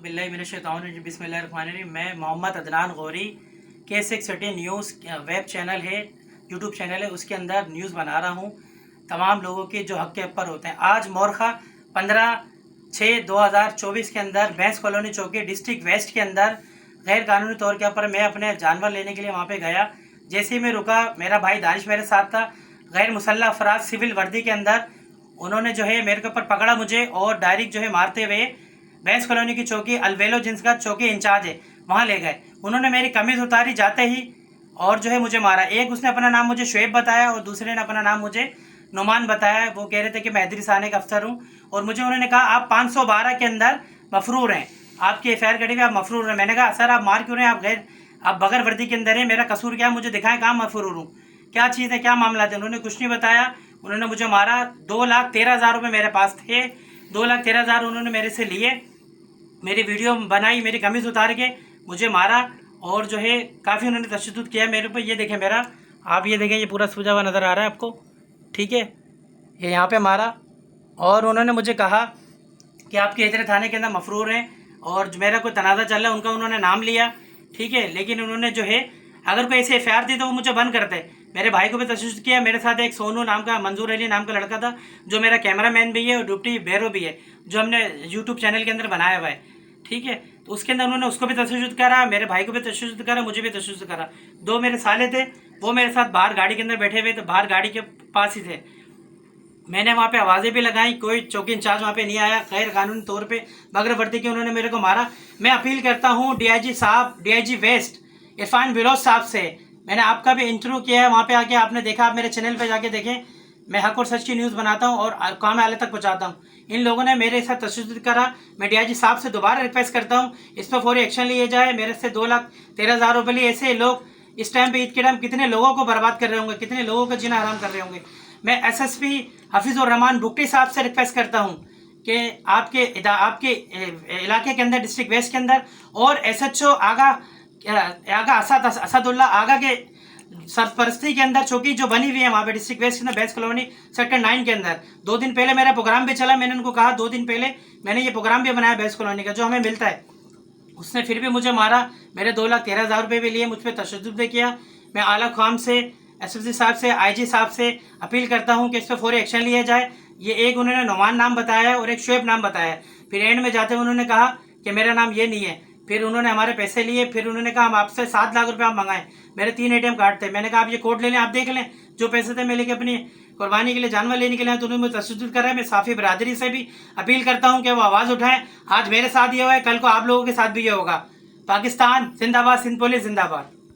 बिल्लाहिमिनश्शैतानिर्रजीम बिस्मिल्लाहिर्रहमानिर्रहीम। मैं Mohammad Adnan Gauri K6 city news web channel है, यूट्यूब चैनल है, उसके अंदर न्यूज़ बना रहा हूँ तमाम लोगों के जो हक के ऊपर होते हैं। आज मोरखा 15/6/2024 के अंदर भैंस कॉलोनी चौकी डिस्ट्रिक्ट वेस्ट के अंदर गैर कानूनी तौर के ऊपर मैं अपने जानवर लेने के लिए वहाँ पे गया। जैसे ही मैं रुका, मेरा भाई दानिश मेरे साथ था। गैर मुसल्लह अफराद सिविल वर्दी के अंदर उन्होंने जो है मेरे के ऊपर पकड़ा मुझे और डायरेक्ट जो है मारते हुए भैंस कॉलोनी की चौकी अलवेलो जिनका चौकी इंचार्ज है वहाँ ले गए। उन्होंने मेरी कमीज़ उतारी जाते ही और जो है मुझे मारा। एक उसने अपना नाम मुझे शुएब बताया और दूसरे ने अपना नाम मुझे नुमान बताया। वो कह रहे थे कि मैं हैदरी थाने का अफसर हूँ और मुझे उन्होंने कहा आप 512 के अंदर मफरूर हैं, आपकी एफआईआर कटी हुई, आप मफरूर हैं। मैंने कहा सर आप मार क्यों रहे हैं, आप बगैर वर्दी के अंदर हैं, मेरा कसूर क्या है, मुझे दिखाएं कहाँ मफरूर हूँ, क्या चीज़ है, क्या मामला था। उन्होंने कुछ नहीं बताया, उन्होंने मुझे मारा। 2,13,000 रुपये मेरे पास थे, 2,13,000 उन्होंने मेरे से लिए। मेरी वीडियो बनाई, मेरी कमीज़ उतार के मुझे मारा और जो है काफ़ी उन्होंने तशद्दुद किया मेरे ऊपर। ये देखें मेरा, आप ये देखें, ये पूरा सूजा हुआ नज़र आ रहा है आपको, ठीक है। ये यहाँ पे मारा और उन्होंने मुझे कहा कि आपके हैदरी थाने के अंदर मफरूर हैं और मेरा कोई तनाज़ा चल रहा है, उनका उन्होंने नाम लिया, ठीक है। लेकिन उन्होंने जो है अगर कोई ऐसी एफआईआर थी तो वो मुझे बंद करते। मेरे भाई को भी तशद्दुद किया। मेरे साथ एक सोनू नाम का, मंजूर अली नाम का लड़का था जो मेरा कैमरामैन भी है और ड्यूटी बैरो भी है, जो हमने यूट्यूब चैनल के अंदर बनाया हुआ है, ठीक है। तो उसके अंदर उन्होंने उसको भी तशद्दुद करा, मेरे भाई को भी तशद्दुद करा, मुझे भी तशद्दुद करा। 2 मेरे साले थे, वो मेरे साथ बाहर गाड़ी के अंदर बैठे हुए थे, बाहर गाड़ी के पास ही थे। मैंने वहाँ पे आवाज़ें भी लगाई, कोई चौकी इंचार्ज वहाँ पे नहीं आया। गैर कानूनी तौर पे बगैर वर्दी के उन्होंने मेरे को मारा। मैं अपील करता हूँ डीआईजी साहब, डीआईजी वेस्ट इरफान बिलोच साहब से। मैंने आपका भी इंटरव्यू किया है, वहाँ पे आके आपने देखा, आप मेरे चैनल पे जाके देखें। मैं हक और सच की न्यूज़ बनाता हूँ और काम आले तक पहुँचाता हूँ। इन लोगों ने मेरे साथ तशद्दुद करा। मैं डीआईजी साहब से दोबारा रिक्वेस्ट करता हूँ इस पर फौरी एक्शन लिए जाए। मेरे से 2,13,000 रुपये लिए। ऐसे लोग इस टाइम पे, ईद के टाइम, कितने लोगों को बर्बाद कर रहे होंगे, कितने लोगों का जीना हराम कर रहे होंगे। मैं एसएसपी हफीज़ुर रहमान बुगटी साहब से रिक्वेस्ट करता हूँ कि आपके इलाके के अंदर, डिस्ट्रिक्ट वेस्ट के अंदर, और एसएचओ आगा असदुल्ला आगा के सरपरस्ती के अंदर चौकी जो बनी हुई है वहाँ पे डिस्ट्रिक्ट वेस्ट के अंदर भैंस कॉलोनी सेक्टर 9 के अंदर 2 दिन पहले मेरा प्रोग्राम भी चला। मैंने उनको कहा 2 दिन पहले मैंने ये प्रोग्राम भी बनाया भैंस कॉलोनी का जो हमें मिलता है। उसने फिर भी मुझे मारा, मेरे 2,13,000 रुपये भी लिए, मुझ पर तशद्दुद भी किया। मैं आला ख़ान से, एसएसपी साहब से, आईजी साहब से अपील करता हूं कि इस पर फौरी एक्शन लिया जाए। ये एक उन्होंने नुमान नाम बताया है और एक शुएब नाम बताया है। फिर एंड में जाते हुए उन्होंने कहा कि मेरा नाम ये नहीं है। फिर उन्होंने हमारे पैसे लिए। फिर उन्होंने कहा हम आपसे 7 लाख रुपये आप मंगाएं। मेरे 3 ATM कार्ड थे। मैंने कहा आप ये कोड ले लें, आप देख लें, जो पैसे थे मैं लेके अपनी कुर्बानी के लिए, जानवर लेने के लिए, तो उन्होंने मुझे तशद्दुद कर रहा है। मैं साफ़ी बरादरी से भी अपील करता हूँ कि वो आवाज़ उठाएं। आज मेरे साथ ये हुआ है, कल को आप लोगों के साथ भी ये होगा। पाकिस्तान जिंदाबाद, सिंध पुलिस जिंदाबाद।